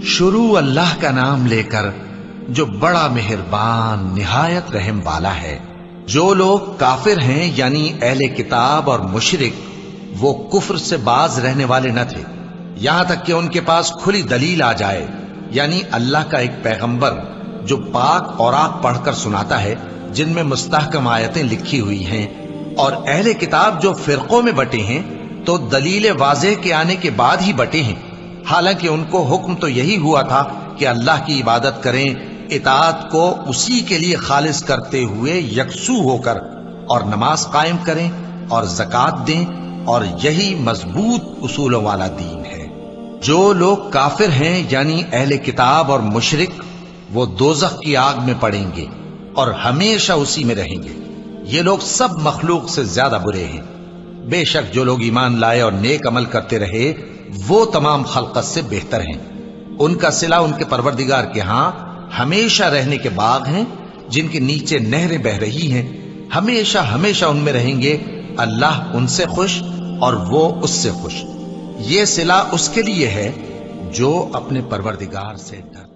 شروع اللہ کا نام لے کر جو بڑا مہربان نہایت رحم والا ہے۔ جو لوگ کافر ہیں یعنی اہل کتاب اور مشرک، وہ کفر سے باز رہنے والے نہ تھے یہاں تک کہ ان کے پاس کھلی دلیل آ جائے، یعنی اللہ کا ایک پیغمبر جو پاک اوراق پڑھ کر سناتا ہے جن میں مستحکم آیتیں لکھی ہوئی ہیں، اور اہل کتاب جو فرقوں میں بٹے ہیں تو دلیل واضح کے آنے کے بعد ہی بٹے ہیں، حالانکہ ان کو حکم تو یہی ہوا تھا کہ اللہ کی عبادت کریں، اطاعت کو اسی کے لیے خالص کرتے ہوئے یکسو ہو کر، اور نماز قائم کریں اور زکوٰۃ دیں، اور یہی مضبوط اصولوں والا دین ہے۔ جو لوگ کافر ہیں یعنی اہل کتاب اور مشرک، وہ دوزخ کی آگ میں پڑیں گے اور ہمیشہ اسی میں رہیں گے۔ یہ لوگ سب مخلوق سے زیادہ برے ہیں۔ بے شک جو لوگ ایمان لائے اور نیک عمل کرتے رہے وہ تمام خلقت سے بہتر ہیں۔ ان کا صلہ ان کے پروردگار کے ہاں ہمیشہ رہنے کے باغ ہیں جن کے نیچے نہریں بہ رہی ہیں، ہمیشہ ہمیشہ ان میں رہیں گے۔ اللہ ان سے خوش اور وہ اس سے خوش۔ یہ صلہ اس کے لیے ہے جو اپنے پروردگار سے ڈر